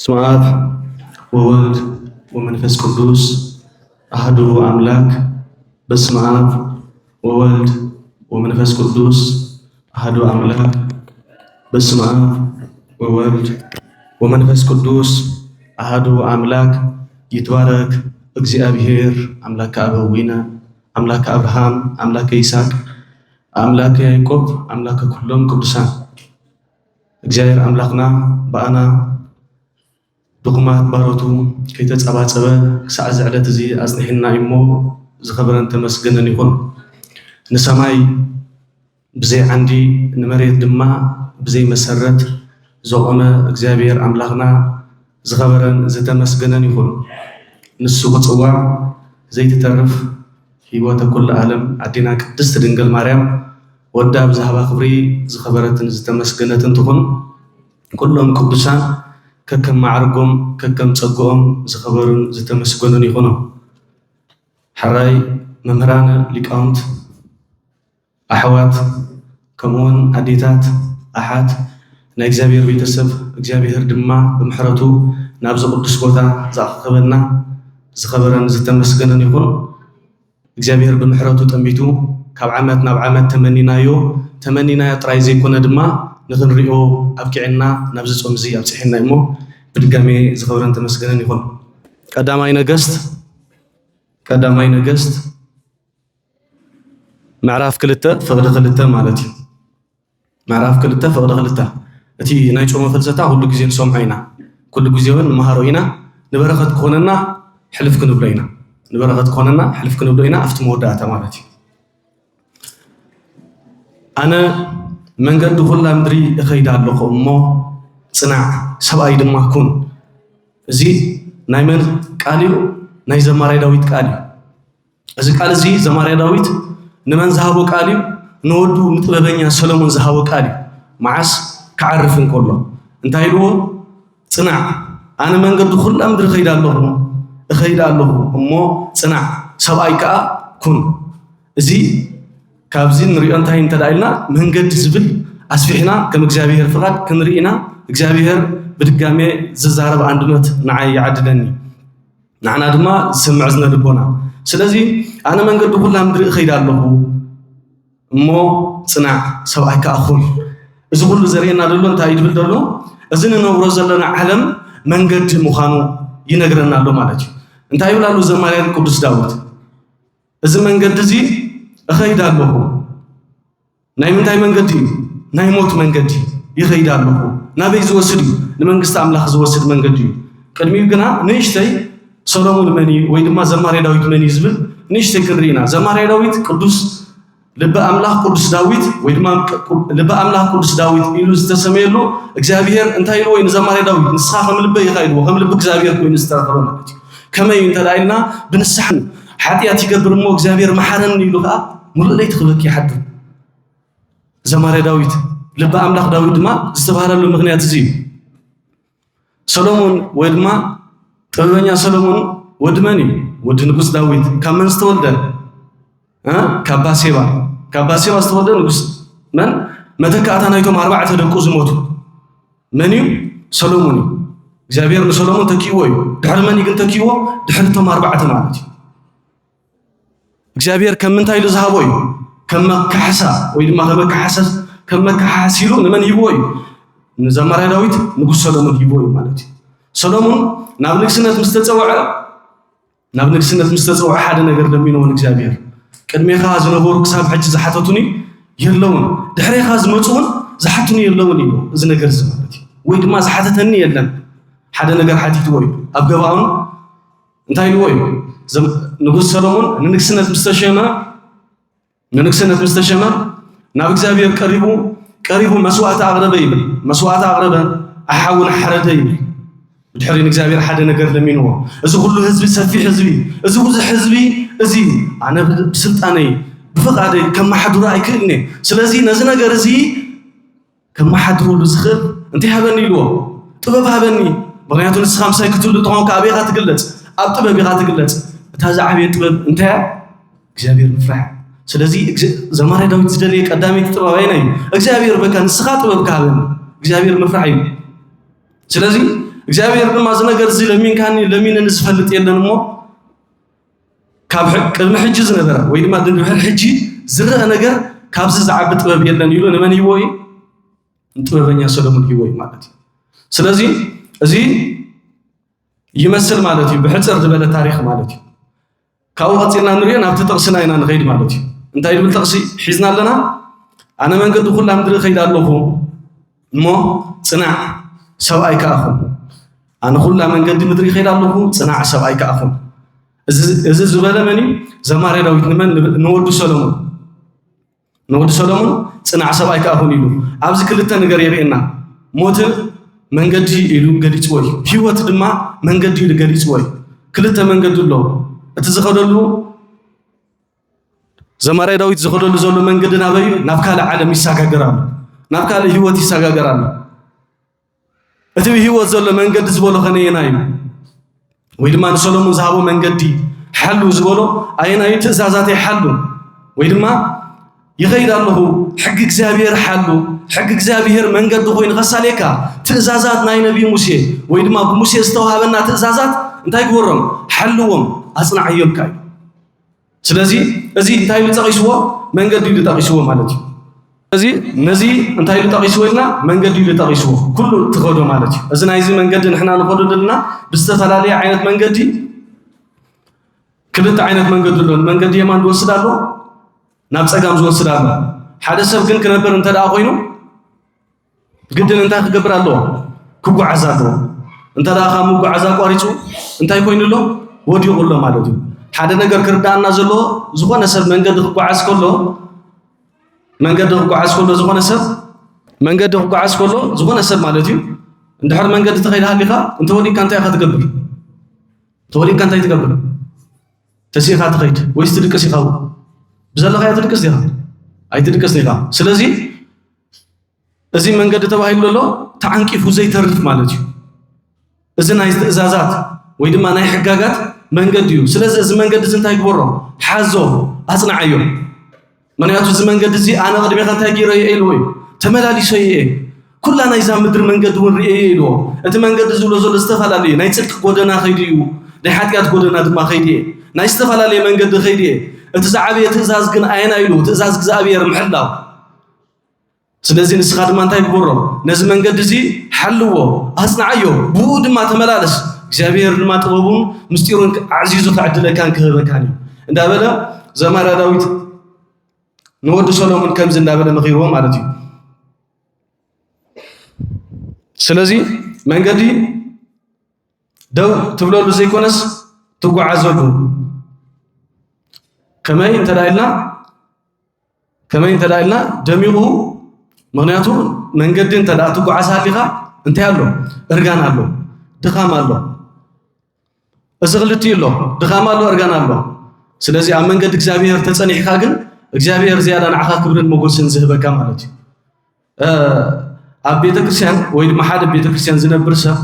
በስመ አብ ወወልድ ወመንፈስ ቅዱስ አሐዱ አምላክ። በስመ አብ ወወልድ ወመንፈስ ቅዱስ አሐዱ አምላክ። በስመ አብ ወወልድ ወመንፈስ ቅዱስ አሐዱ አምላክ። ይትባረክ እግዚአብሔር አምላከ አበዊነ አምላከ አብርሃም አምላከ ይስሐቅ አምላከ ያዕቆብ አምላከ ኩሎም ቅዱሳን። እግዚአብሔር አምላክና በአና ድኹማት ባሮቱ ከይተጸባጸበ ክሳዕ ዝዕለት እዚ አጽኒሕና እሞ ዝኸበረን ተመስገነን ይኹን። ንሰማይ ብዘይ ዓንዲ ንመሬት ድማ ብዘይ መሰረት ዘቆመ እግዚአብሔር አምላክና ዝኸበረን ዝተመስገነን ይኹን። ንሱ ክጽዋዕ ዘይትተርፍ ሕይወተ ኩሉ ዓለም አዴና ቅድስት ድንግል ማርያም ወዳ ብዛህባ ክብሪ ዝኸበረትን ዝተመስገነትን ትኹን። ኩሎም ቅዱሳን ከከም ማዕርጎም ከከም ጸጎኦም ዝኸበሩን ዝተመስገኑን ይኹኑ። ሕራይ መምህራን ሊቃውንት ኣሕዋት ከምኡውን ኣዴታት ኣሓት ናይ እግዚአብሔር ቤተሰብ እግዚአብሔር ድማ ብምሕረቱ ናብዚ ቅዱስ ቦታ ዝኣኸበና ዝኸበረን ዝተመስገነን ይኹን። እግዚአብሔር ብምሕረቱ ጠሚቱ ካብ ዓመት ናብ ዓመት ተመኒናዮ ጥራይ ዘይኮነ ድማ ንኽንሪኦ ኣብኪዕና ናብዚ ጾም እዚ ኣብፅሒና እሞ ብድጋሜ ዝኸበረን ተመስገነን ይኹን። ቀዳማይ ነገስት ምዕራፍ 2 ፍቕዲ 2 ማለት እዩ። ምዕራፍ 2 ፍቕዲ 2 እቲ ናይ ጾም ፍልሰታ ኩሉ ግዜ ንሰምዖ ኢና፣ ኩሉ ግዜ እውን ንመሃሮ ኢና። ንበረኸት ክኾነና ሕልፍ ክንብሎ ኢና ኣብቲ መወዳእታ ማለት እዩ። ኣነ መንገዲ ኩላ ምድሪ እኸይዳ ኣለኹ እሞ ጽናዕ ሰብኣይ ድማ ኩን። እዚ ናይ መን ቃል እዩ? ናይ ዘማርያ ዳዊት ቃል እዩ። እዚ ቃል እዚ ዘማርያ ዳዊት ንመን ዝሃቦ ቃል እዩ? ንወዱ ንጥበበኛ ሰሎሞን ዝሃቦ ቃል እዩ። መዓስ ክዓርፍ እንከሎ እንታይ ኢልዎ? ጽናዕ ኣነ መንገዲ ኩላ ምድሪ እኸይዳ ኣለኹ እሞ ጽናዕ ሰብኣይ ከዓ ኩን። እዚ ካብዚ ንሪኦ እንታይ እንተዳኢልና መንገዲ ዝብል ኣስፊሕና ከም እግዚአብሔር ፍቓድ ክንርኢና እግዚአብሔር ብድጋሜ ዝዛረብ አንድነት ንዓይ ይዓድለኒ፣ ንዓና ድማ ዝሰምዕ ዝነልቦና። ስለዚ ኣነ መንገዲ ኩላ ምድሪ እኸይዳ ኣለኹ እሞ ጽናዕ ሰብኣይ ከዓ ኩን። እዚ ኩሉ ዘርእየና ደሎ እንታይ ይድብል ደሎ? እዚ ንነብሮ ዘለና ዓለም መንገዲ ምዃኑ ይነግረና ኣሎ ማለት እዩ። እንታይ ይብል ኣሎ ዘማርያ ቅዱስ ዳዊት? እዚ መንገዲ እዚ እኸይዳ ኣለኹ ናይ ምንታይ መንገዲ እዩ? ናይ ሞት መንገዲ ይኸይዳ ኣለኹ። ናበይ ዝወስድ እዩ? ንመንግስቲ ኣምላኽ ዝወስድ መንገዲ እዩ። ቅድሚኡ ግና ንእሽተይ ሰሎሞን መን እዩ ወይ ድማ ዘማርያ ዳዊት መን እዩ ዝብል ንእሽተይ ክንርኢና። ዘማርያ ዳዊት ቅዱስ ልበ ኣምላኽ ቅዱስ ዳዊት ወይ ድማ ልበ ኣምላኽ ቅዱስ ዳዊት ኢሉ ዝተሰመየሉ እግዚአብሔር እንታይ ኢልዎ? ንዘማርያ ዳዊት ንስኻ ከም ልበ ኢኻ ኢልዎ፣ ከም ልቢ እግዚአብሔር ኮይኑ ዝተረኸበ ማለት እዩ። ከመይ እንተዳኢልና ብንስሓን ሓጢኣት ይገብር እሞ እግዚአብሔር መሓረኒ ኢሉ ከዓ ሙሉእ ለይቲ ክበኪ ይሓድር። ዘማርያ ዳዊት ልበ ኣምላኽ ዳዊት ድማ ዝተባህለሉ ምክንያት እዚ እዩ። ሰሎሞን ወይ ድማ ጥበበኛ ሰሎሞን ወዲ መን እዩ? ወዲ ንጉስ ዳዊት። ካብ መን ዝተወልደ? ካብ ባሴባ ዝተወልደ ንጉስ መን? መተካእታ ናይቶም 4 ደቁ ዝሞቱ መን እዩ? ሰሎሞን እዩ። እግዚአብሔር ንሰሎሞን ተኪእዎ እዩ። ድሕሪ መን ግን ተኪእዎ? ድሕሪ ቶም 4 ማለት እዩ። እግዚአብሔር ከም ምንታይ ኢሉ ዝሃቦ እዩ? ከም መካሓሳ ወይ ድማ ከም መካሓስ ኢሉ ንመን ሂብዎ እዩ? ንዘማርያ ዳዊት ንጉስ ሰሎሞን ሂብዎ እዩ ማለት እዩ። ሰሎሞን ናብ ንግስነት ምስ ተፀውዐ ሓደ ነገር ለሚኖውን እግዚአብሔር ቅድሜኻ ዝነበሩ ክሳብ ሕጂ ዝሓተቱኒ የለውን፣ ድሕሪኻ ዝመፁውን ዝሓቱኒ የለውን ኢሉ እዚ ነገር እዚ ማለት እዩ። ወይ ድማ ዝሓተተኒ የለን ሓደ ነገር ሓቲትዎ እዩ። ኣብ ገባውን እንታይ ኢልዎ እዩ? ንጉስ ሰሎሞን ንንግስነት ምስ ተሸመ ናብ እግዚአብሔር ቀሪቡ መስዋዕቲ ኣቕረበ ይብል። መስዋዕቲ ኣቕረበ ኣሓውን ሓረደ ይብል። ድሕሪ ንእግዚአብሔር ሓደ ነገር ለሚንዎ። እዚ ኩሉ ህዝቢ ሰፊሕ ህዝቢ፣ እዚ ብዙሕ ህዝቢ እዚ ኣነ ብስልጣነይ ብፍቓደይ ከመሓድሮ ኣይክእልኒ። ስለዚ ነዚ ነገር እዚ ከመሓድረሉ ዝኽእል እንታይ ሃበኒ ኢልዎ? ጥበብ ሃበኒ። ምክንያቱ ንስኻ ምሳይ ክትህሉ ተኾንካ ኣበይኻ ትግለጽ? ኣብ ጥበብ ኢኻ ትግለጽ። እታ ዝዓበየ ጥበብ እንታይ? እግዚአብሔር ምፍራሕ። ስለዚ ዘማርያ ዳዊት ዝደለየ ቀዳመይቲ ጥበብ ኣይና እዩ። እግዚአብሔር በካ ንስኻ ጥበብ ካሃበኒ እግዚአብሔር ምፍራሕ እዩ። ስለዚ እግዚአብሔር ድማ ዝነገር እዚ ለሚን ንዝፈልጥ የለንሞ ካብ ቅድሚ ሕጂ ዝነበረ ወይ ድማ ድንብሕር ሕጂ ዝረአ ነገር ካብዚ ዝዓቢ ጥበብ የለን ኢሉ ንመን ይወይ ጥበበኛ ሰሎሞን ይወይ ማለት እዩ ስለዚ እዚ ይመስል ማለት እዩ ብሕፅር ዝበለ ታሪኽ ማለት እዩ ካብኡ ቀፂልና ንሪኦ ናብቲ ጥቕስና ኢና ንኸይድ ማለት እዩ እንታይ ድብል ጥቕሲ ሒዝና ኣለና ኣነ መንገዲ ኩላ ምድሪ ኸይድ ኣለኹ እሞ ፅናዕ ሰብኣይ ከኣኹን ኣነ ኩላ መንገዲ ምድሪ ኸይድ ኣለኹ ፅናዕ ሰብኣይ ከኣኹን እዚ ዝበለ መን እዩ ዘማርያ ዳዊት ንመን ንወዱ ሰሎሞን ፅናዕ ሰብኣይ ከኣኹን ኢሉ ኣብዚ ክልተ ነገር የርእየና ሞት መንገዲ ኢሉ ገሊፅዎ እዩ ሂወት ድማ መንገዲ ኢሉ ገሊፅዎ እዩ ክልተ መንገዲ ኣሎ እቲ ዝኸደሉ ዘማርያ ዳዊት ዝኸደሉ ዘሎ መንገዲ ናበይ ናብ ካልእ ዓለም ይሰጋገራሉ ናብ ካልእ ሂወት ይሰጋገራሉ እቲ ሂወት ዘሎ መንገዲ ዝበሎ ኸነየና እዩ ወይ ድማ ንሰሎሞን ዝሃቦ መንገዲ ሓሉ ዝበሎ ኣየና እዩ ትእዛዛተይ ሓሉ ወይ ድማ ይኸይድ ኣለኹ ሕጊ እግዚአብሔር ሓሉ ሕጊ እግዚአብሔር መንገዲ ኮይኑ ከሳሌካ ትእዛዛት ናይ ነቢ ሙሴ ወይ ድማ ብሙሴ ዝተዋሃበና ትእዛዛት እንታይ ግበሮም ሓልዎም ኣጽናዕዮም ካዩ ስለዚ እዚ እንታይ ልጠቂስዎ መንገዲ ልጠቂስዎ ማለት እዩ እዚ ነዚ እንታይ ልጠቂስዎ ኢልና መንገዲ ልጠቂስዎ ኩሉ ትኸዶ ማለት እዩ እዚ ናይዚ መንገዲ ንሕና ንኸዶ ዘለና ብዝተፈላለየ ዓይነት መንገዲ ክልተ ዓይነት መንገዲ ኣሎ መንገዲ የማን ዝወስድ ኣሎ ናብ ፀጋም ዝወስድ ኣሎ ሓደ ሰብ ግን ክነበር እንተደኣ ኮይኑ ግድን እንታይ ክገብር ኣለዎ ክጓዓዝ ኣለዎ እንተደኣ ካብ ምጓዓዝ ኣቋሪፁ እንታይ ኮይኑ ኣሎ ወዲቑ ኣሎ ማለት እዩ ሓደ ነገር ክርዳእና ዘሎ ዝኾነ ሰብ መንገዲ ክጓዓዝ ከሎ ዝኾነ ሰብ ማለት እዩ እንድሕር መንገዲ ተኸይድ ሃሊኻ እንተወዲቕካ እንታይ ኢኻ ትገብር ተወዲቕካ እንታይ ትገብር ተሲኻ ትኸይድ ወይስ ትድቅስ ኢኻ ብዘለኻያ ትድቅስ ዲኻ ኣይትድቅስን ኢኻ ስለዚ እዚ መንገዲ ተባሂሉ ዘሎ ተዓንቂፉ ዘይተርፍ ማለት እዩ እዚ ናይ ትእዛዛት ወይ ድማ ናይ ሕጋጋት መንገዲ እዩ ስለዚ እዚ መንገዲ እንታይ ግበሮ ሓዞ ኣጽናዕዮ ምክንያቱ እዚ መንገዲ እዚ ኣነ ቅድሚኻ እንታይ ገይረ እየ ኢልዎ እዩ ተመላሊሶ እየ ኩላ ናይዛ ምድሪ መንገዲ እውን ርአየ ኢልዎ እቲ መንገዲ ዝብሎ ዘሎ ዝተፈላለዩ ናይ ፅድቂ ጎደና ኸይዲ እዩ ናይ ሓጢኣት ጎደና ድማ ኸይዲ እየ ናይ ዝተፈላለየ መንገዲ ኸይዲ እየ እቲ ዝዓበየ ትእዛዝ ግን ኣየና ኢሉ ትእዛዝ እግዚኣብሔር ምሕላው ስለዚ ንስኻ ድማ እንታይ ግበሮ ነዚ መንገዲ እዚ ሓልዎ ኣጽናዕዮ ብኡ ድማ ተመላለስ እግዚአብሔር ድማ ጥበቡን ምስጢሩን ዓዚዙ ከዕድለካን ክህበካን እዩ እንዳበለ ዘማርያ ዳዊት ንወዲ ሰሎሞን ከምዚ እንዳበለ መኺርዎ ማለት እዩ ስለዚ መንገዲ ደው ትብለሉ ዘይኮነስ ትጓዓዘሉ ከመይ እንተዳኢልና ደሚቑ ምክንያቱ መንገዲ እንተደኣ ትጓዓዝ ሃሊኻ እንታይ ኣሎ እርጋን ኣሎ ድኻም ኣሎ እዚ ክልቲኡ ኣሎ ድኻም ኣሎ እርጋን ኣሎ ስለዚ ኣብ መንገዲ እግዚአብሔር ተጸኒሕካ ግን እግዚአብሔር ዝያዳ ንዓኻ ክብርን ሞገስን ዝህበካ ማለት እዩ ኣብ ቤተክርስትያን ወይ ድማ ሓደ ቤተክርስትያን ዝነብር ሰብ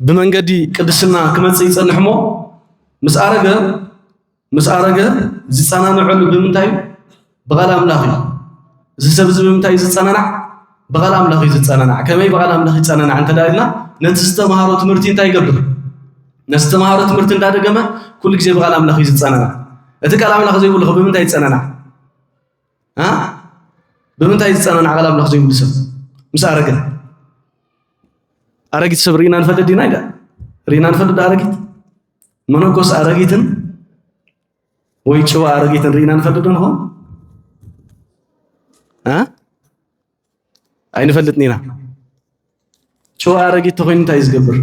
ብመንገዲ ቅድስና ክመጽእ ይጸንሕ ሞ ምስ ኣረገ ዝጸናንዐሉ ብምንታይ ብቓል ኣምላኽ እዩ እዚ ሰብ እዚ ብምንታይ ዝጸናናዕ ብቓል ኣምላኽ እዩ ዝጸናናዕ ከመይ ብቓል ኣምላኽ ይጸናናዕ እንተዳኢልና ነቲ ዝተምሃሮ ትምህርቲ እንታይ ይገብር ነቲ ዝተምሃሮ ትምህርቲ እንዳደገመ ኩሉ ግዜ ብቓል ኣምላኽ እዩ ዝጸናናዕ እቲ ቃል ኣምላኽ ዘይብሉ ብምንታይ ይጸናናዕ ብምንታይ ዝጸናናዕ ቃል ኣምላኽ ዘይብሉ ሰብ ምስ ኣረጊት ሰብ ርኢና ንፈልጥ ዲና ኢዳ ርኢና ንፈልጥ ኣረጊት መነኮስ ኣረጊትን ወይ ጭዋ ኣረጊትን ርኢና ንፈልጥ ንኾን ኣይንፈልጥን ኢና ጭዋ ኣረጊት ተኾይኑ እንታይ ዝገብር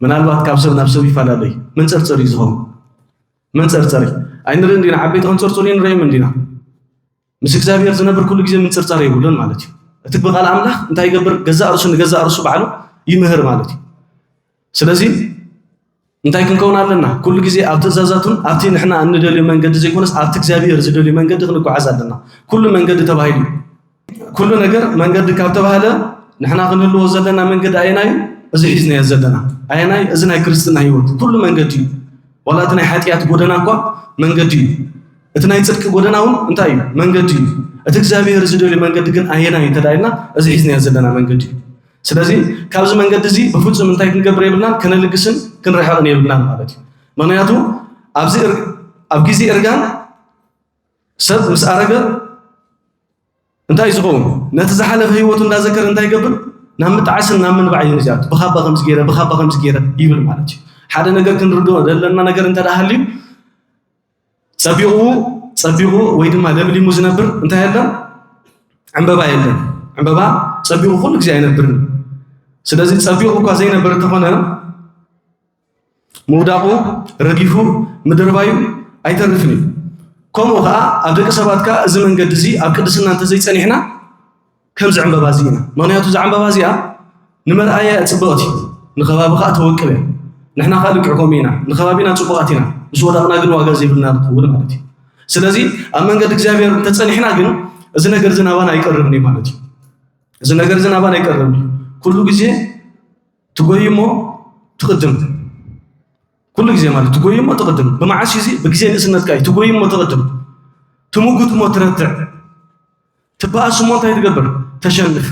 ምናልባት ካብ ሰብ ናብ ሰብ ይፈላለዩ መንፀርፀር እዩ ዝኸውን መንፀርፀሪ ኣይንሪእን ዲና ዓበይቲ ክንፀርፀሩ ንሪኦም እንዲና ምስ እግዚአብሔር ዝነብር ኩሉ ግዜ ምንፅርፃር የብሉን ማለት እዩ እቲ ብቓል ኣምላኽ እንታይ ይገብር ገዛእ ርእሱ ንገዛእ ርእሱ ባዕሉ ይምህር ማለት እዩ ስለዚ እንታይ ክንከውን ኣለና ኩሉ ግዜ ኣብ ትእዛዛቱን ኣብቲ ንሕና እንደልዮ መንገዲ ዘይኮነስ ኣብቲ እግዚአብሔር ዝደልዮ መንገዲ ክንጓዓዝ ኣለና ኩሉ መንገዲ ተባሂሉ ኩሉ ነገር መንገዲ ካብ ተባሃለ ንሕና ክንህልዎ ዘለና መንገዲ ኣየና እዩ እዚ ሒዝናዮ ዘለና ኣየና እዚ ናይ ክርስትና ህይወት ኩሉ መንገዲ እዩ ዋላ እቲ ናይ ሓጢኣት ጎደና እኳ መንገዲ እዩ እቲ ናይ ጽድቂ ጎደና እውን እንታይ እዩ መንገዲ እዩ እቲ እግዚአብሔር ዝደልዮ መንገዲ ግን ኣየና እዩ ተዳኢልና እዚ ሒዝናዮ ዘለና መንገዲ እዩ ስለዚህ ካብዚ መንገዲ እዚ በፍጹም እንታይ ክንገብር የብልናን ከነልግስን ክንረሕቕን የብልናን ማለት እዩ ምክንያቱ ኣብ ግዜ እርጋን ሰብ ምስ ኣረገ እንታይ ዝኸውን ነቲ ዝሓለፈ ህይወቱ እንዳዘከረ እንታይ ይገብር ናብ ምጥዓስን ናብ ምንባዕ ይንጃት ብኻባ ከምዚ ገይረ ይብል ማለት እዩ ሓደ ነገር ክንርድኦ ዘለና ነገር እንተዳሃልዩ ፀቢቑ ወይ ድማ ለምሊሙ ዝነብር እንታይ የለን ዕንበባ የለን ዕንበባ ፀቢቑ ኩሉ ግዜ ኣይነብርን ስለዚ ፀቢቑ እኳ ዘይነብር እንተኾነ ምውዳቑ ረጊፉ ምድርባዩ ኣይተርፍን እዩ ከምኡ ከዓ ኣብ ደቂ ሰባትካ እዚ መንገዲ እዚ ኣብ ቅድስና እንተዘይፀኒሕና ከምዚ ዕንበባ እዚ ኢና ምክንያቱ እዛ ዕንበባ እዚኣ ንመርኣያ ፅብቕቲ ንኸባቢ ከዓ ተወቅብ እያ ንሕና ከዓ ልክዕ ከምኡ ኢና ንኸባቢና ፅቡቃት ኢና ምስ ወዳቕና ግን ዋጋ ዘይብልና ንትኸውን ማለት እዩ ስለዚ ኣብ መንገዲ እግዚኣብሔር እንተፀኒሕና ግን እዚ ነገር እዚ ናባና ኣይቀርብን እዩ ማለት እዩ እዚ ነገር እዚ ናባና ኣይቀርብን እዩ ኩሉ ግዜ ትጎይ እሞ ትቕድም ኩሉ ግዜ ማለት ትጎይ እሞ ትቕድም ብመዓሽ እዚ ብግዜ ንእስነትካ እዩ ትጎይ እሞ ትቕድም ትምጉት እሞ ትረትዕ ትበኣስ እሞ እንታይ ትገብር ተሸንፍ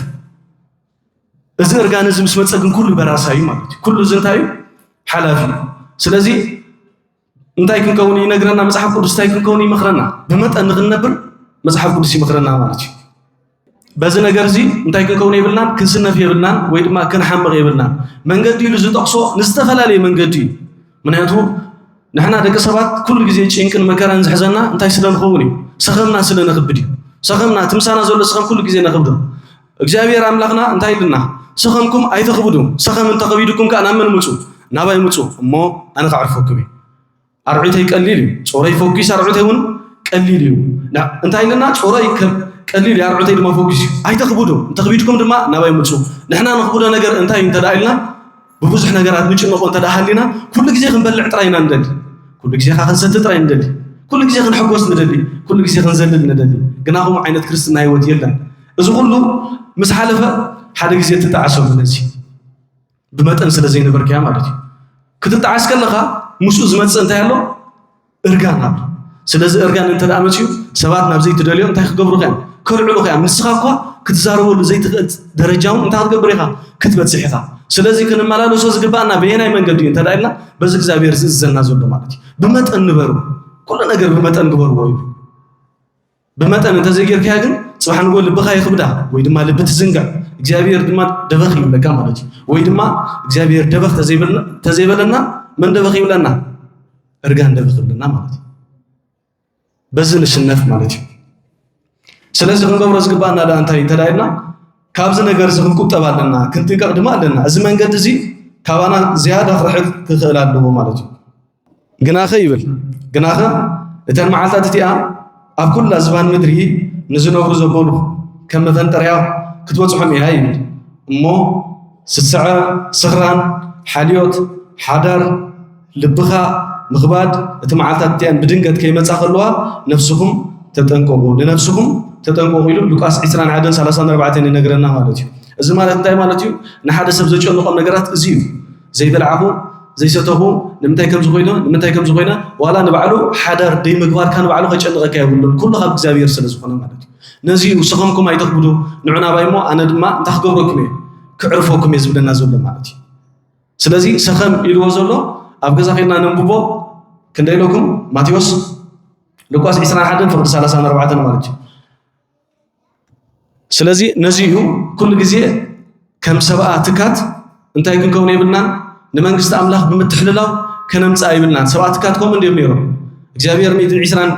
እዚ እርጋን እዚ ምስ መፀ ግን ኩሉ በራሳ እዩ ማለት እዩ ኩሉ እዚ እንታይ እዩ ሓላፊ ስለዚ እንታይ ክንከውን ይነግረና መጽሓፍ ቅዱስ እንታይ ክንከውን ይመክረና ብመጠን ንኽንነብር መጽሓፍ ቅዱስ ይመክረና ማለት እዩ በዚ ነገር እዚ እንታይ ክንከውን የብልናን ክንስነፍ የብልናን ወይ ድማ ክንሓምቕ የብልናን መንገዲ ኢሉ ዝጠቕሶ ንዝተፈላለየ መንገዲ እዩ ምክንያቱ ንሕና ደቂ ሰባት ኩሉ ግዜ ጭንቅን መከራን ዝሕዘና እንታይ ስለ ንኸውን እዩ ሰኸምና ስለ ንኽብድ እዩ ሰኸምና ትምሳና ዘሎ ሰኸም ኩሉ ግዜ ነኽብዶ እግዚኣብሔር ኣምላኽና እንታይ ኢልና ሰኸምኩም ኣይተኽብዱ ሰኸም እንተኸቢድኩም ከዓ ናብ መን ምፁ ናባይ ምፁ እሞ ኣነ ከዕርፈኩም እየ ኣርዑተይ ቀሊል እዩ ጾረይ ፎኪስ ኣርዑተይ እውን ቀሊል እዩ እንታይ ኢልና ጾረይ ቀሊል እዩ ኣርዑተይ ድማ ፎኪስ እዩ ኣይተኽብዱ እንተኽቢድኩም ድማ ናባይ ምፁ ንሕና ንኽብዶ ነገር እንታይ እንተዳ ኢልና ብብዙሕ ነገራት ንጭንቆ እንተዳሃሊና ኩሉ ግዜ ክንበልዕ ጥራይ ኢና ንደሊ ኩሉ ግዜ ክንሰቲ ጥራይ ንደሊ ኩሉ ግዜ ክንሕጎስ ንደሊ ኩሉ ግዜ ክንዘልል ንደሊ ግና ከምኡ ዓይነት ክርስትና ህይወት የለን እዚ ኩሉ ምስ ሓለፈ ሓደ ግዜ ትጣዓሰሉ ነዚ ብመጠን ስለ ዘይነበርካ ማለት እዩ ክትጣዓስ ከለኻ ምስኡ ዝመፅእ እንታይ ኣሎ እርጋን ኣሎ ስለዚ እርጋን እንተ ደኣ መፅኡ ሰባት ናብ ዘይትደልዮ እንታይ ክገብሩ ኸ ከልዕሉ ኸ ንስኻ እኳ ክትዛረበሉ ዘይትኽእል ደረጃ እውን እንታይ ክትገብር ኢኻ ክትበፅሕ ኢኻ ስለዚ ክንመላለሶ ዝግባእና በየናይ መንገዲ እዩ እንተ ደኣ ኢልና በዚ እግዚኣብሔር ዝእዘዘና ዘሎ ማለት እዩ ብመጠን ንበሩ ኩሉ ነገር ብመጠን ግበርዎ እዩ ብመጠን እንተዘይጌርካ ግን ፅባሕ ንጎ ልብኻ ይኽብዳ ወይ ድማ ልቢ ትዝንጋዕ እግዚኣብሔር ድማ ደበኽ ይብለካ ማለት እዩ ወይ ድማ እግዚኣብሔር ደበኽ ተዘይበለና መን ደበኽ ይብለና እርጋን ደበኽ ይብለና ማለት እዩ በዚ ንሽነፍ ማለት እዩ ስለዚ ክንገብሮ ዝግባእና ዳ እንታይ እንተ ደኣ ኢልና ካብዚ ነገር እዚ ክንቁጠብ ኣለና ክንጥንቀቕ ድማ ኣለና እዚ መንገዲ እዚ ካባና ዝያዳ ክርሕቕ ክኽእል ኣለዎ ማለት እዩ ግናኸ ይብል ግናኸ እተን መዓልታት እቲኣ ኣብ ኩላ ዝባን ምድሪ ንዝነብሩ ዘበሉ ከም መፈንጠርያ ክትበፅሖም እያ ይብል እሞ ስስዐ ስኽራን ሓልዮት ሓዳር ልብኻ ምኽባድ እቲ መዓልታት እቲአን ብድንገት ከይመፃ ከለዋ ነፍስኹም ተጠንቀቑ ንነፍስኹም ተጠንቀቑ ኢሉ ሉቃስ 21:34 ይነግረና ማለት እዩ እዚ ማለት እንታይ ማለት እዩ ንሓደ ሰብ ዘጨንቆም ነገራት እዚ እዩ ዘይበልዓኹ ዘይሰተኹ ንምንታይ ከም ዝኾይነ ዋላ ንባዕሉ ሓዳር ደይ ምግባርካ ንባዕሉ ከጨንቐካ የብሉን ኩሉ ካብ እግዚኣብሔር ስለ ዝኾነ ማለት እዩ ነዚ ሰኸምኩም ኣይተኽብዱ ንዑ ናባይ እሞ ኣነ ድማ እንታይ ክገብረኩም እየ ክዕርፈኩም እየ ዝብለና ዘሎ ማለት እዩ ስለዚ ሰኸም ኢልዎ ዘሎ ኣብ ገዛ ኸይድና ነንብቦ ክንደይ ኢለኩም ማቴዎስ ሉቃስ 21:34 ማለት እዩ ስለዚ ነዚ እዩ ኩሉ ግዜ ከም ሰብኣ ትካት እንታይ ክንከውን የብልናን ንመንግስቲ ኣምላኽ ብምትሕልላው ከነምፅእ ይብልናን ሰብኣ ትካት ከምኡ እንዲኦም ነይሮም እግዚኣብሔር 120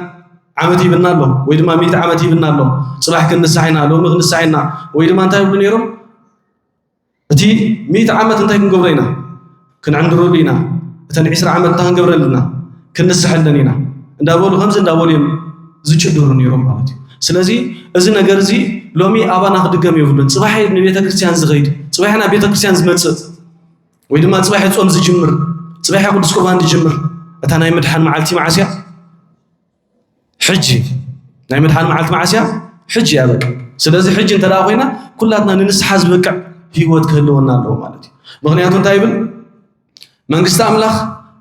ዓመት ይብልና ኣሎ ወይ ድማ 100 ዓመት ይብልና ኣሎ ፅባሕ ክንንሳሕ ኢና ሎሚ ክንንሳሕ ኢና ወይ ድማ እንታይ ይብሉ ነይሮም እቲ 100 ዓመት እንታይ ክንገብሮ ኢና ክንዕንድረሉ ኢና እተን 20 ዓመት እንታይ ክንገብረልና ክንንስሐለን ኢና እንዳበሉ ከምዚ እንዳበሉ እዮም ዝጭድሩ ነይሮም ማለት እዩ ስለዚ እዚ ነገር እዚ ሎሚ ኣባና ክድገም የብሉን ፅባሕ ንቤተ ክርስቲያን ዝኸይድ ፅባሕ ናብ ቤተ ክርስቲያን ዝመፅእ ወይ ድማ ፅባሕ ጾም ዝጅምር ፅባሕ ቅዱስ ቁርባን ዝጅምር እታ ናይ ምድሓን መዓልቲ መዓስያ ሕጂ ናይ ምድሓን መዓልቲ መዓስያ ሕጂ ያበቅ ስለዚ ሕጂ እንተ ደኣ ኮይና ኩላትና ንንስሓ ዝበቅዕ ህይወት ክህልወና ኣለዎ ማለት እዩ ምክንያቱ እንታይ ይብል መንግስቲ ኣምላኽ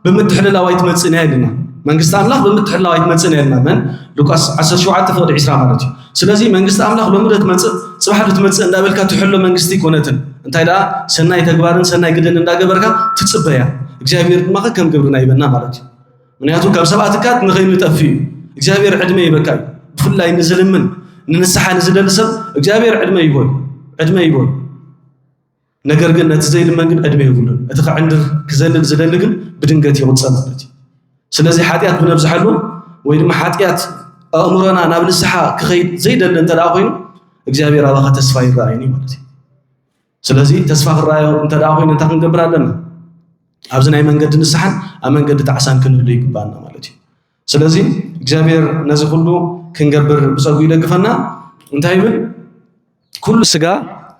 ብምትሕልላው ኣይትመፅእን እያ ኢልና መንግስት አምላኽ ብምትሕላው ኣይትመጽእ ነርና መን ሉቃስ 17:20 ማለት እዩ ስለዚህ መንግስት አምላኽ ሎምደት መጽእ ጽባሕ ትመጽእ እንዳበልካ ትሕሎ መንግስቲ ኮነትን እንታይ ዳ ሰናይ ተግባርን ሰናይ ግድን እንዳገበርካ ትጽበያ እግዚአብሔር ድማ ከም ግብርና ይበና ማለት እዩ ምክንያቱ ካብ ሰባትካት ንኸይንጠፊ እግዚአብሔር ዕድመ ይበካ ብፍላይ ንዝልምን ንንስሓ ንዝደሊ ሰብ እግዚአብሔር ዕድመ ይቦይ ነገር ግን ነቲ ዘይልመን ግን ዕድመ ይብሉን እቲ ከዕንድር ክዘልል ዝደሊ ግን ብድንገት ይወጽእ ማለት እዩ ስለዚህ ኃጢአት ብነብዝሐሉ ወይ ድማ ኃጢአት ኣእምሮና ናብ ንስሓ ክኸይድ ዘይደሊ እንተዳ ኮይኑ እግዚአብሔር ኣባኻ ተስፋ ይረኣየኒ ማለት እዩ ስለዚህ ተስፋ ክረኣዮ እንተዳ ኮይኑ እንታይ ክንገብር ኣለና ኣብዚ ናይ መንገዲ ንስሓን ኣብ መንገዲ ተዓሳን ክንህሉ ይግባአና ማለት እዩ ስለዚህ እግዚአብሔር ነዚ ሁሉ ክንገብር ብፀጉ ይደግፈና እንታይ ይብል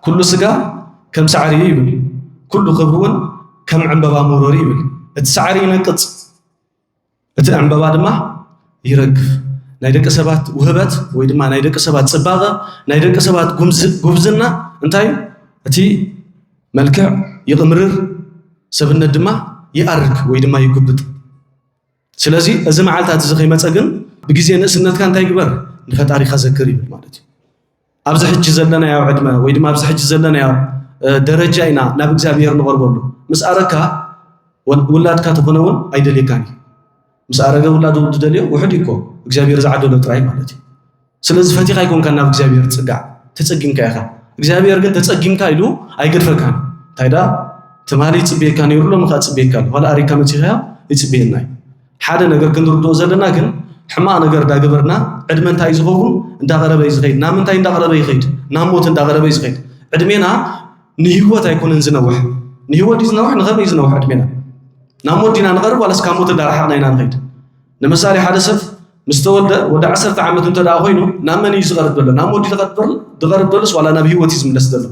ኩሉ ስጋ ከም ሳዕሪ ይብል ኩሉ ክብሩን ከም ዕንበባ መሮሪ ይብል እቲ ሳዕሪ ይነቅጽ እቲ ዕንበባ ድማ ይረግፍ ናይ ደቂ ሰባት ውህበት ወይ ድማ ናይ ደቂ ሰባት ጽባቐ ናይ ደቂ ሰባት ጉብዝና እንታይ እቲ መልክዕ ይቕምርር ሰብነት ድማ ይኣርግ ወይ ድማ ይጉብጥ ስለዚህ እዚ መዓልታት እዚ ከይመፀ ግን ብግዜ ንእስነትካ እንታይ ግበር ንፈጣሪኻ ዘክር ይብል ማለት እዩ ኣብዚ ሕጂ ዘለና ያው ዕድመ ወይ ድማ ኣብዚ ሕጂ ዘለና ያው ደረጃ ኢና ናብ እግዚአብሔር ንቐርበሉ ምስ ኣረካ ውላድካ ተኾነውን ኣይደልየካኒ ምስ ኣረገ ውላዱ ትደልዮ ውሕድ እኮ እግዚአብሔር ዝዓደሎ ጥራይ ማለት እዩ ስለዚህ ፈቲኻ ይኮንካ ናብ እግዚአብሔር ጽጋዕ ተጸጊምካ ኢኻ እግዚአብሔር ግን ተጸጊምካ ኢሉ ኣይገድፈካን እንታይ ዳ ተማሊ ጽቤካ ነይሩሎ ምኻ ጽቤካ ወላ ኣሪካ መጽኻ ይጽቤና ሓደ ነገር ክንርድኦ ዘለና ግን ሕማቕ ነገር ዳገበርና ዕድመ እንታይ ዝኸውን እንዳቀረበ ይዝኸይድ ናብ ምንታይ እንዳቀረበ ይኸይድ ናብ ሞት እንዳቀረበ ይዝኸይድ ዕድሜና ንህይወት ኣይኮነን ዝነውሕ ንህይወት ዝነውሕ ንኸመይ ዝነውሕ ዕድሜና ናብ ሞት ዲና ንቐርብ ዋላስ ካብ ሞት እንዳረሓቕና ኢና ንኸይድ ንምሳሌ ሓደ ሰብ ምስ ተወልደ ወደ 10 ዓመት እንተዳ ኮይኑ ናብ መን እዩ ዝቐርብ ዘሎ ናብ ሞት ዝቐርብ ደሎስ ዋላ ናብ ህይወት እዩ ዝምለስ ዘሎ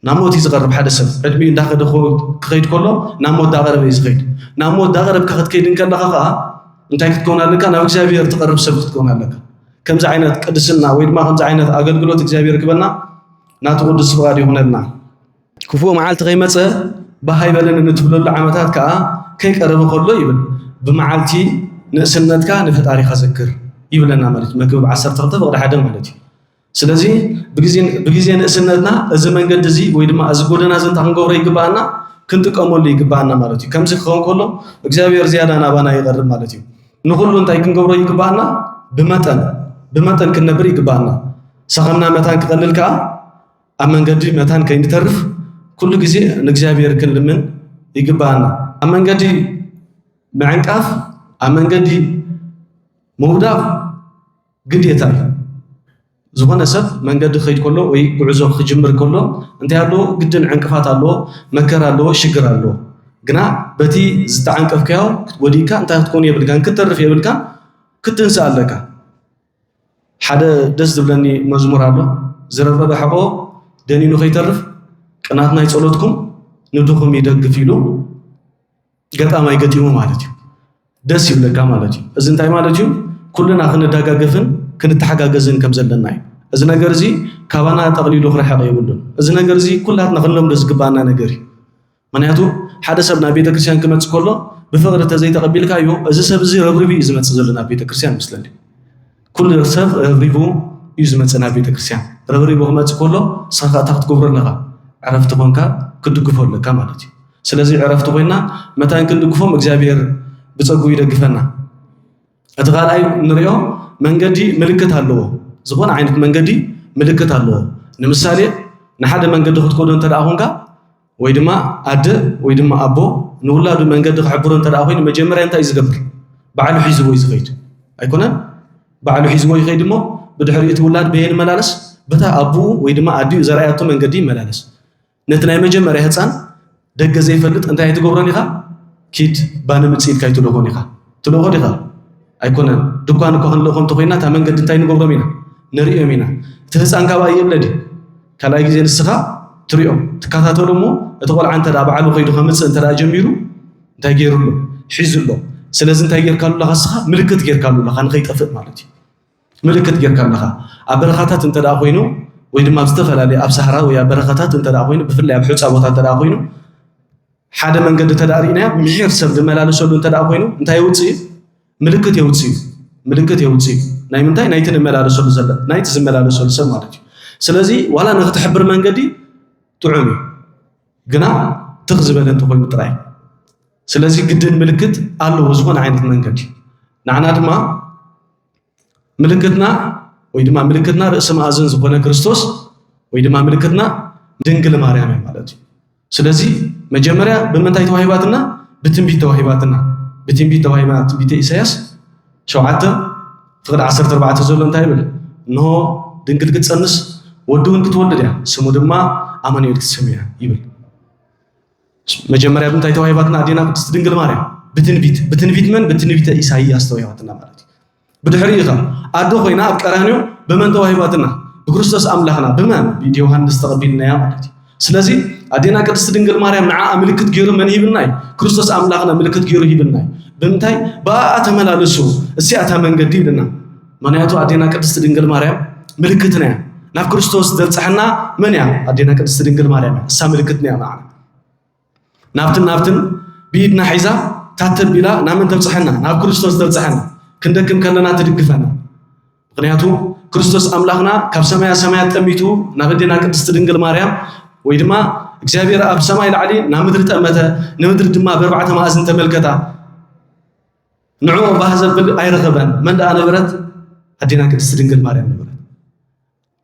ናብ ሞት እዩ ዝቐርብ ሓደ ሰብ ዕድሜ እንዳኸደ ክኸይድ ከሎ ናብ ሞት እንዳቀረበ እዩ ዝኸይድ ናብ ሞት እንዳቀረብካ ክትከይድ ከለኻ ከዓ እንታይ ክትከውን ኣለካ ናብ እግዚአብሔር ትቐርብ ሰብ ክትከውን ኣለካ ከምዚ ዓይነት ቅድስና ወይ ድማ ከምዚ ዓይነት ኣገልግሎት እግዚአብሔር ክበና ናቱ ቅዱስ ፍቃድ ይሁነልና ክፉእ መዓልቲ ከይመፀ ባሃይበለን እንትብለሉ ዓመታት ከዓ ከይቀረበ ከሎ ይብል ብመዓልቲ ንእስነትካ ንፈጣሪኻ ዘክር ይብለና ማለት እዩ መክብብ 12:1 ማለት እዩ ስለዚህ ብግዜ ንእስነትና እዚ መንገዲ እዚ ወይ ድማ እዚ ጎደና እዚ እንታይ ክንገብሮ ይግባአና ክንጥቀመሉ ይግባአና ማለት እዩ ከምዚ ክኸውን ከሎ እግዚአብሔር ዝያዳ ናባና ይቐርብ ማለት እዩ ንኩሉ እንታይ ክንገብሮ ይግባአና ብመጠን ክንነብር ይግባአና ሰኸምና መታን ክቐልል ከዓ ኣብ መንገዲ መታን ከይንተርፍ ኩሉ ግዜ ንእግዚአብሔር ክንልምን ይግባአና ኣብ መንገዲ ምዕንቃፍ ኣብ መንገዲ ምውዳቕ ግዴታ እዩ ዝኾነ ሰብ መንገዲ ክኸይድ ከሎ ወይ ጉዕዞ ክጅምር ከሎ እንታይ ኣለዎ ግድን ዕንቅፋት ኣለዎ መከራ ኣለዎ ሽግር ኣለዎ ግና በቲ ዝተዓንቀፍካዮ ወዲካ እንታይ ክትኮን የብልካን ክትተርፍ የብልካን ክትንሳ ኣለካ ሓደ ደስ ዝብለኒ መዝሙር ኣሎ ዝረበበ ሕቆ ደኒኑ ከይተርፍ ቅናት ናይ ጸሎትኩም ንድኹም ይደግፍ ኢሉ ገጣማይ ገጢሙ ማለት እዩ ደስ ይብለካ ማለት እዩ እዚ እንታይ ማለት እዩ ኩልና ክንደጋገፍን ክንተሓጋገዝን ከም ዘለና እዩ እዚ ነገር እዚ ካባና ጠቕሊሉ ክረሓቕ የብሉን እዚ ነገር እዚ ኩላትና ክንለምዶ ዝግባአና ነገር እዩ ምክንያቱ ሓደ ሰብ ናብ ቤተክርስትያን ክመጽእ ከሎ ብፍቕሪ ተዘይተቐቢልካዮ እዚ ሰብ እዚ ረብሪቡ እዩ ዝመጽእ ዘሎ ናብ ቤተክርስትያን ምስለኒ ኩሉ ሰብ ረብሪቡ እዩ ዝመጽእ ናብ ቤተክርስትያን ረብሪቡ ክመጽእ ከሎ ስኻ እታ ክትገብሮ ኣለኻ ዕረፍቲ ኮንካ ክድግፎ ኣለካ ማለት እዩ ስለዚ ዕረፍቲ ኮይና መታን ክንድግፎም እግዚአብሔር ብፀጉ ይደግፈና እቲ ካልኣይ ንሪኦ መንገዲ ምልክት ኣለዎ ዝኾነ ዓይነት መንገዲ ምልክት ኣለዎ ንምሳሌ ንሓደ መንገዲ ክትከዶ እንተደኣ ኮንካ ወይ ድማ ኣደ ወይ ድማ ኣቦ ንውላዱ መንገዲ ክሕብሮ እንተደኣ ኮይኑ መጀመርያ እንታይ ዝገብር ባዕሉ ሒዝዎ እዩ ዝኸይድ ኣይኮነን ባዕሉ ሒዝዎ ይኸይድ እሞ ብድሕሪ እቲ ውላድ በየን መላለስ በታ ኣቦኡ ወይ ድማ ኣዲኡ ዘርኣያቶ መንገዲ ይመላለስ ነቲ ናይ መጀመርያ ህፃን ደገ ዘይፈልጥ እንታይ ኣይትገብሮን ኢኻ ኪድ ባነ ምፅኢልካ ይትልኾን ኢኻ ትልኾን ኢኻ ኣይኮነን ድኳን እኮ ክንልኾም ተኮይና እታ መንገዲ እንታይ ንገብሮም ኢና ንሪኦም ኢና እቲ ህፃን ካባ የብለዲ ካልኣይ ግዜ ንስኻ ትሪኦም ትከታተሉ እሞ እቲ ቆልዓ እንተዳ ባዕሉ ከይዱ ከምፅእ እንተዳ ጀሚሩ እንታይ ገይሩሎ ሒዙሎ ስለዚ እንታይ ጌርካሉ ለኻ ስኻ ምልክት ጌርካሉ ለኻ ንኸይጠፍእ ማለት እዩ ምልክት ጌርካ ኣለኻ ኣብ በረኻታት እንተዳ ኮይኑ ወይ ድማ ዝተፈላለዩ ኣብ ሰሃራ ወይ ኣብ በረኻታት እንተዳ ኮይኑ ብፍላይ ኣብ ሕፃ ቦታ እንተዳ ኮይኑ ሓደ መንገዲ ተዳሪእና ምሕር ሰብ ዝመላለሰሉ እንተዳ ኮይኑ እንታይ ውፅእ ምልክት የውጽእ ናይ ምንታይ ናይትን መላለሰሉ ዘለ ናይት ዝመላለሰሉ ሰብ ማለት እዩ ስለዚ ዋላ ንኽትሕብር መንገዲ ጥዑም ግና ትኽ ዝበለ እንተኮይኑ ጥራይ ስለዚ ግድን ምልክት ኣለዎ ዝኾነ ዓይነት መንገዲ ንዓና ድማ ምልክትና ወይ ድማ ምልክትና ርእሰ ማእዘን ዝኾነ ክርስቶስ ወይ ድማ ምልክትና ድንግል ማርያም ማለት እዩ ስለዚ መጀመርያ ብምንታይ ተዋሂባትና ብትንቢት ተዋሂባትና ብትንቢት ተዋሂባትና ትንቢት ኢሳያስ 7 ፍቅድ 14 ዘሎ እንታይ ይብል እንሆ ድንግል ክትጸንስ ወዲ እውን ክትወልድ እያ ስሙ ድማ አማኑኤል ክትሰምያ ይብል መጀመርያ ብምንታይ ተዋሂባትና አዴና ቅድስት ድንግል ማርያም ብትንቢት ምን ብትንቢት ኢሳይያስ ተዋሂባትና ማለት እዩ ብድሕሪኡ አዶ ኮይና ኣብ ቀራንዮ በመን ተዋሂባትና በክርስቶስ አምላኽና በመን ዮሐንስ ተቀቢልናያ ማለት እዩ ስለዚ አዴና ቅድስት ድንግል ማርያም ንዓ ምልክት ገይሩ መን ይብልናይ ክርስቶስ አምላኽና ምልክት ገይሩ ይብልናይ ብምንታይ በአ ተመላለሱ እዚኣታ መንገዲ ይብልና ምክንያቱ አዴና ቅድስት ድንግል ማርያም ምልክትና እያ ናብ ክርስቶስ ዘብፅሐና መን እያ አዴና ቅድስት ድንግል ማርያም እሳ ምልክትና እያ ማለት ናብትን ብኢድና ሒዛ ታተቢላ ናመን ተብፅሐና ናብ ክርስቶስ ተብፅሐና ክንደክም ከለና ትድግፈና ምክንያቱ ክርስቶስ አምላኽና ካብ ሰማያት ጠሚቱ ናብ አዴና ቅድስት ድንግል ማርያም ወይ ድማ እግዚአብሔር ኣብ ሰማይ ላዕሊ ናብ ምድሪ ጠመተ ንምድሪ ድማ በርባዕተ ማእዝን ተመልከታ ንዑ ባህዘብል ኣይረኸበን መን ደኣ ነበረት አዴና ቅድስት ድንግል ማርያም ነበረት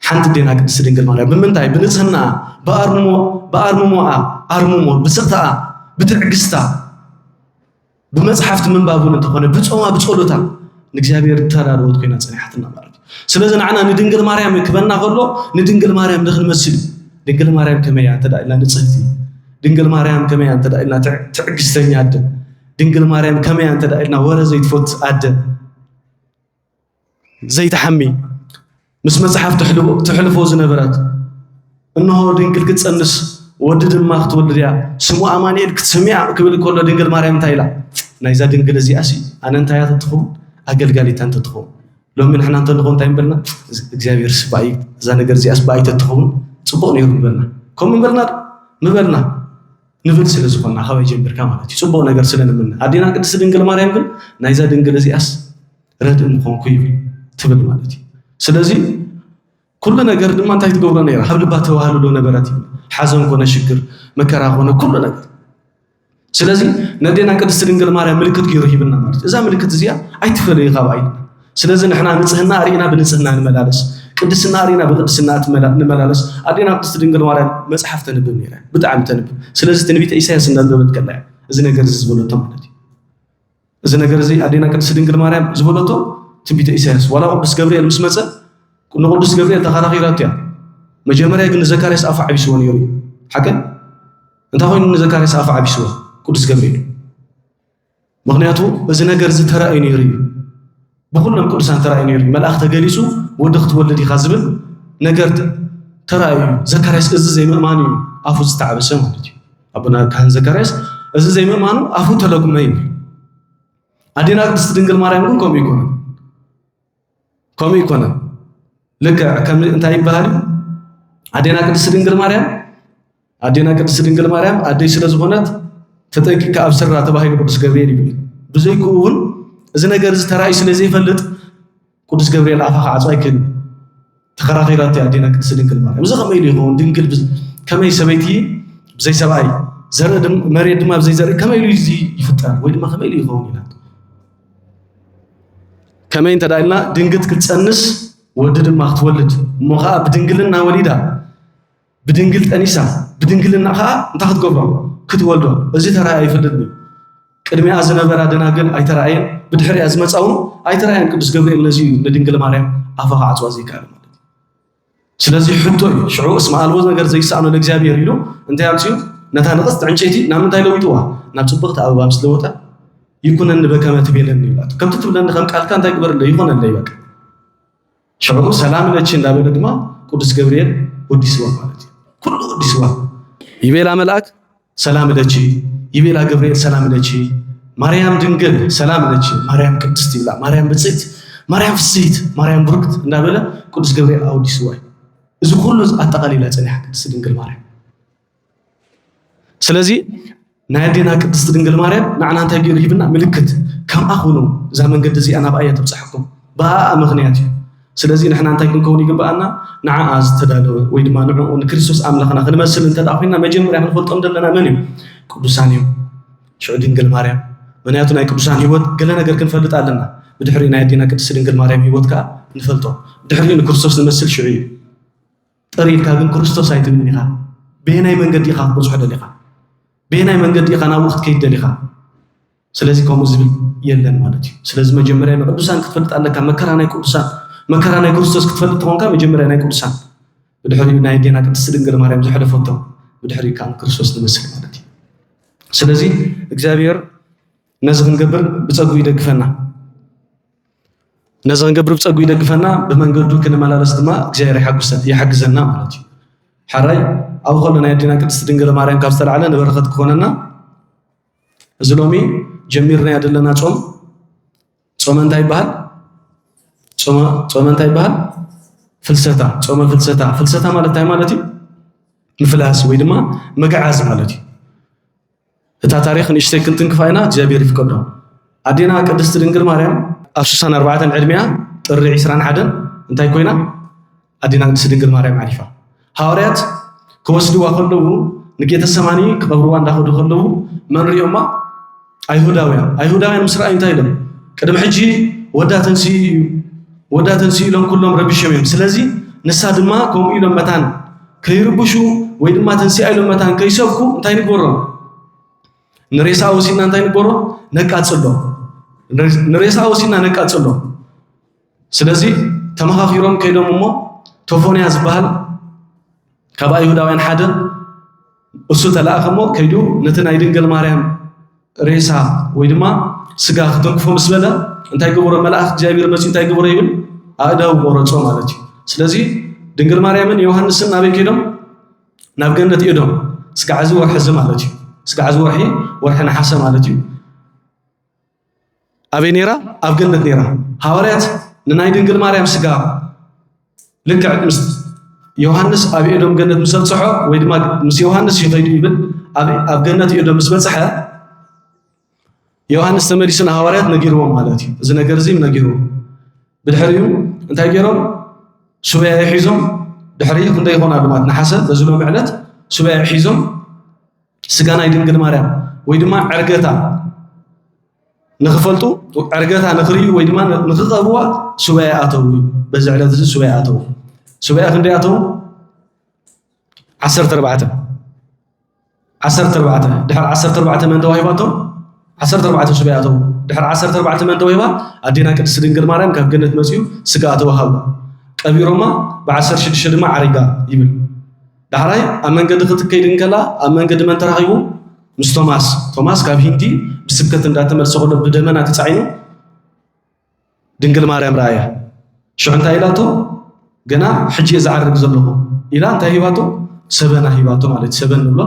ሓንቲ አዴና ቅድስት ድንግል ማርያም ብምንታይ ብንጽህና በአርሙሞ ብስቕታኣ ብትዕግስታ ብመጽሓፍቲ ምንባቡን እንተኾነ ብጾማ ብጸሎታ ንእግዚአብሔር ተራድኦት ኮይና ጸኒሓትና ማለት እዩ ስለዚ ንዓና ንድንግል ማርያም ክበና ከሎ ንድንግል ማርያም ንኽንመስል ድንግል ማርያም ከመያ ተዳኢልና ንጽህቲ ድንግል ማርያም ከመያ ተዳኢልና ትዕግስተኛ አደ ድንግል ማርያም ከመያ ተዳኢልና ወረ ዘይትፎት አደ ዘይተሐሚ ምስ መጽሓፍ ትሕልፎ ዝነበራት እንሆ ድንግል ክትጸንስ ወዲ ድማ ክትወልድ እያ ስሙ አማኑኤል ክትሰምያ ክብል ከሎ ድንግል ማርያም እንታይ ኢላ ናይዛ ድንግል እዚኣሲ ኣነ እንታይ ትትኸውን ኣገልጋሊታ እንትትኸውን ሎሚ ንሕና እንተንኾን እንታይ ንበልና እግዚኣብሔር ስባይ እዛ ነገር እዚኣስ ባይ ተትኸውን ጽቡቕ ነይሩ ንበልና ከምኡ ንበልና ንብል ስለ ዝኾንና ካበይ ጀሚርካ ማለት እዩ ጽቡቕ ነገር ስለንምና አዴና ቅድስት ድንግል ማርያም ግን ናይዛ ድንግል እዚኣስ ረድእ ምኾንኩ ይብል ትብል ማለት እዩ ስለዚ ኩሉ ነገር ድማ እንታይ ትገብሮ ነይራ ኣብ ልባ ተዋህልሎ ነበራት እዩ ሓዘን ኮነ ሽግር መከራ ኮነ ኩሉ ነገር ስለዚ ነዴና ቅድስት ድንግል ማርያም ምልክት ገይሩ ሂብና ማለት እዛ ምልክት እዚኣ ኣይትፈለይ ካብ ስለዚ ንሕና ንጽህና አሪና ብንጽህና ንመላለስ ቅድስና አሪና በቅድስና ንመላለስ አዴና ቅድስት ድንግል ማርያም መጽሐፍ ተንብብ ነይራ ብጣዕሚ ተንብብ ስለዚ ትንቢት ኢሳይያስ እንዳንበበት ከላ እዚ ነገር ዝበለቶ ማለት እዩ እዚ ነገር እዚ አዴና ቅድስት ድንግል ማርያም ዝበለቶ ትንቢት ኢሳይያስ ወላ ቅዱስ ገብርኤል ምስ መጸ ንቅዱስ ገብርኤል ተኸራኺራቱ እያ መጀመርያ ግን ዘካርያስ ኣፉ ዓቢስዎ ነይሩ ሓቀን እንታይ ኮይኑ ንዘካርያስ ኣፉ ዓቢስዎ ቅዱስ ገብርኤል ምክንያቱ እዚ ነገር እዚ ተራእዩ ነይሩ እዩ ብኩሎም ቅዱሳን ተራእዩ ነይሩ መልአክ ተገሊጹ ወዲ ክትወልድ ኢኻ ዝብል ነገር ተራእዩ ዘካርያስ እዚ ዘይምእማኑ እዩ ኣፉ ዝተዓበሰ ማለት እዩ ኣቡና ካህን ዘካርያስ እዚ ዘይምእማኑ ኣፉ ተለጉመ ይብል አዴና ቅድስት ድንግል ማርያም ግን ከምኡ ይኮነ ልክ ከም እንታይ ይባሃል አዴና ቅድስት ድንግል ማርያም አደይ ስለ ዝኾነት ተጠንቂቃ ኣብስራ ተባሂሉ ቅዱስ ገብርኤል ይብል ብዘይኩውን እዚ ነገር እዚ ተራእዩ ስለ ዘይፈልጥ ቅዱስ ገብርኤል ኣፋ ዓጽዋ ይክእል ተኸራኺራት አዴና ቅድስት ድንግል ማርያም እዚ ከመይ ይኸውን ድንግል ከመይ ሰበይቲ ብዘይ ሰብኣይ ዘርኢ መሬት ድማ ብዘይ ዘርኢ ከመይ ይፍጠር ወይ ድማ ከመይ ይኸውን ኢላ ከመይ እንተዳኢልና ድንግት ክትጸንስ ወዲ ድማ ክትወልድ እሞ ከዓ ብድንግልና ወሊዳ ብድንግል ጠኒሳ ብድንግልና ከዓ እንታይ ክትገብሮ ክትወልዶ እዚ ተራእዩ ኣይፈልጥኒ ቅድሚያ ዝነበራ ደናግል ኣይተራእየን ብድሕሪያ ዝመጻውን ኣይተራእየን ቅዱስ ገብርኤል ነዚ ንድንግል ማርያም ኣፋ ዓጽዋ ዘይከኣል ማለት ስለዚ ሕቶ እዩ ሽዑ እስማ ኣልቦ ነገር ዘይሳእኖ ለእግዚአብሔር ኢሉ እንታይ ኣምፅኡ ነታ ንቕስት ዕንጨይቲ ናብ ምንታይ ለዊጥዋ ናብ ጽብቕቲ ኣበባ ምስ ለወጠ ይኩነኒ በከመ ትቤለኒ ይብላቱ ከምቲ ትብለኒ ከም ቃልካ እንታይ ግበረለ ይኾነለ ይበቃ ሽዑ ሰላም ለቺ እንዳበለ ድማ ቅዱስ ገብርኤል ወዲስዋ ማለት እዩ ኩሉ ወዲስዋ ይቤላ መልአክ ሰላም ለቺ ይቤላ ገብርኤል ሰላም ለቺ ማርያም ድንግል ሰላም ለቺ ማርያም ቅድስት ይብላ ማርያም ብጽዕት ማርያም ፍስሕት ማርያም ብሩክት እንዳበለ ቅዱስ ገብርኤል ኣወዲስዋ እዚ ኩሉ ኣጠቃሊላ ጸኒሓ ቅድስት ድንግል ማርያም ስለዚ ናይ አዴና ቅድስት ድንግል ማርያም ንዓና እንታይ ገይሩ ሂብና ምልክት كم أخونو زمن قد زي أنا بآية تبصحكم بقى مغنياتي سلازي نحن أنتي كوني جبأنا نعاز تدالو ويد ما نعون كريستوس أملاخنا خلنا مثل أنت دعونا ما جمر يعني نقول أمد لنا منهم قدوسانيو شو دينجل مريم منياتنا قدوسان هيوت قالنا قال كن فلت علينا بدحرينا يدينا كدس دينجل مريم هيوت كا نفلتو بدحرينا كريستوس نمثل شعي طريق كان كريستوس هاي تبني خا بيناي من قد يخاف بس حدا لقى بيناي من قد يخانا وقت كيد لقى سلازي كم زبل يلن مالتي سلازي ما جمرنا قدوسان كفلت على كم مكرنا كريستوس مكرنا كريستوس كتفلت هون كم جمرنا كريستوس بدحرينا يدينا كدس دينجل مريم زحدا فوتو بدحري كان كريستوس نمثل مالتي سلازي እግዚአብሔር ነዝን ገብር በጸጉ ይደግፈና ነዝን ገብር በጸጉ ይደግፈና በመንገዱ ከነማላልስ ድማ እግዚአብሔር ያሐግዘና ማለት እዩ حراي أو خلنا يدينا كدست دينجل ماريم كابستر على نبرخت كوننا زلومي جميرنا يدلنا صوم انتاي بحال صوم انتاي بحال صوم فلستا مالتاي مالتي مفلاس ويدما مقعاز مالتي اتا تاريخ نشتي كنت نكفاينا جابير يفقدو ادينا كدست دينجل ماريم افسسان 4 علميا طري 21 انتاي كوينا ادينا كدست دينجل ماريم عارفه حواريات كوسدوا كلو نجيت السماني كبروا እንዳخدو كلو من ريوما ايهوداوያን مسرا انتايلم قدم حجي وداتنسي لهم كلهم ربيشميم ስለዚህ ንሳ ድማ ኮም ኢሎም መታን ከይርቡሹ ወይ ድማ ተንሲ አይሎም መታን ከይሰብኩ እንታይ ንጎሮ ንሬሳው ሲና እንታይ ንጎሮ ነቃጽሎ ንሬሳው ሲና ነቃጽሎ ስለዚህ ተመኻኺሮም ከይዶምሞ ቶፎንያ ዝባሃል ካብ አይሁዳውያን ሓደ እሱ ተላእኸሞ ከይዱ ነቲ ናይ ድንግል ማርያም ሬሳ ወይ ድማ ስጋ ክትንክፎ መስበለ እንታይ ገበሮ መልአክ እግዚአብሔር መሲ እንታይ ገበሮ ይብል አዳው ቆረጾ ማለት እዩ ስለዚህ ድንግል ማርያምን ዮሐንስን አበይ ከይዶም ናብ ገነት ይዶም ስጋዓዚ ወርሕ ማለት እዩ ስጋዓዚ ወርሕ ነሐሰ ማለት እዩ አበይ ነራ ኣብ ገነት ነራ ሐዋርያት ንናይ ድንግል ማርያም ስጋ ልክዕ ምስ ዮሐንስ ኣብ ኤዶም ገነት መስልጽሖ ወይ ድማ ምስ ዮሐንስ ይፈይዱ ይብል ኣብ ገነት ኤዶም መስበጽሐ ዮሐንስ ተመሊስና ሐዋርያት ነጊርዎም ማለት እዩ እዚ ነገር እዚ ነጊርዎም ብድሕሪኡ እንታይ ገይሮም ሱባኤ ሒዞም ድሕሪ ክንደይ ይኾናሉ ማለት ነሐሰ በዝሎም ዕለት ሱባኤ ሒዞም ስጋ ናይ ድንግል ማርያም ወይ ድማ ዕርገታ ንኽፈልጡ ዕርገታ ንኽርዩ ወይ ድማ ንኽቐርዋ ሱባኤ ኣተው በዚ ዕለት እዚ ሱባኤ ኣተው ሱባኤ ክንደይ ኣተው 14 ድሕሪ 14 መን ተዋሂባቶም 14 ሱባኤ ኣተው ድሕሪ 14 መን ተዋሂባ ኣዴና ቅድስት ድንግል ማርያም ካብ ገነት መፅኡ ስጋ ተዋሃቡ ቀቢሮማ ብ16 ድማ ዓሪጋ ይብል ዳሕራይ ኣብ መንገዲ ክትከይድ እንከላ ኣብ መንገዲ መን ተራኺቡ ምስ ቶማስ ካብ ሂንዲ ብስብከት እንዳተመልሰ ከሎ ብደመና ተጻዒኑ ድንግል ማርያም ራእያ ሽዑ እንታይ ኢላቶ ገና ሕጂ ዝዓርግ ዘለኹ ኢላ እንታይ ሂባቶ ሰበና ሂባቶ ማለት ሰበን ንብሎ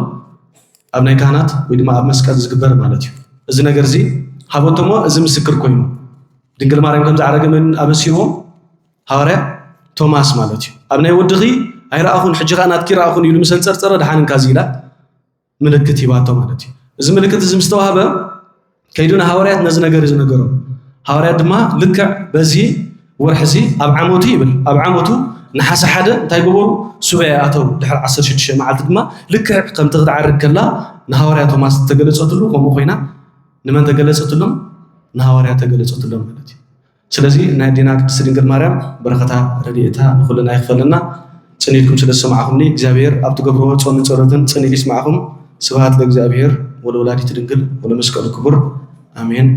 ኣብ ናይ ካህናት ወይ ድማ ኣብ መስቀል ዝግበር ማለት እዩ እዚ ነገር እዚ ሃቦቶሞ እዚ ምስክር ኮይኑ ድንግል ማርያም ከም ዝዓረገ ምን ኣበሲሮም ሐዋርያ ቶማስ ማለት እዩ ኣብ ናይ ወድኺ ኣይራኣኹን ሕጂ ኻናት ኪራኣኹን ኢሉ ምሰንጸርጸረ ድሓንን ካዚላ ምልክት ሂባቶ ማለት እዩ እዚ ምልክት እዚ ምስተዋሃበ ከይዱና ሐዋርያት ነዚ ነገር እዚ ነገሮም ሐዋርያት ድማ ልክዕ በዚ ወርሕዚ ኣብ ዓመቱ ይብል ኣብ ዓመቱ ነሐሰ ሓደ እንታይ ገበሩ ሱባኤ ኣተው ድሕሪ 16 መዓልቲ ድማ ልክዕ ከምቲ ክትዓርግ ከላ ንሐዋርያ ቶማስ ተገለጸትሉ ከምኡ ኮይና ንመን ተገለጸትሎም ንሐዋርያ ተገለጸትሎም ማለት እዩ ስለዚ ናይ ዲና ቅድስት ድንግል ማርያም በረኸታ ረድኤታ ንኹልና ይኽፈለና ጽኒትኩም ስለሰማዕኹምኒ እግዚአብሔር ኣብ ትገብርዎ ጾምን ጸሎትን ጽኒት ይስማዕኹም ስብሐት ለእግዚአብሔር ወለወላዲቱ ድንግል ወለመስቀሉ ክቡር አሜን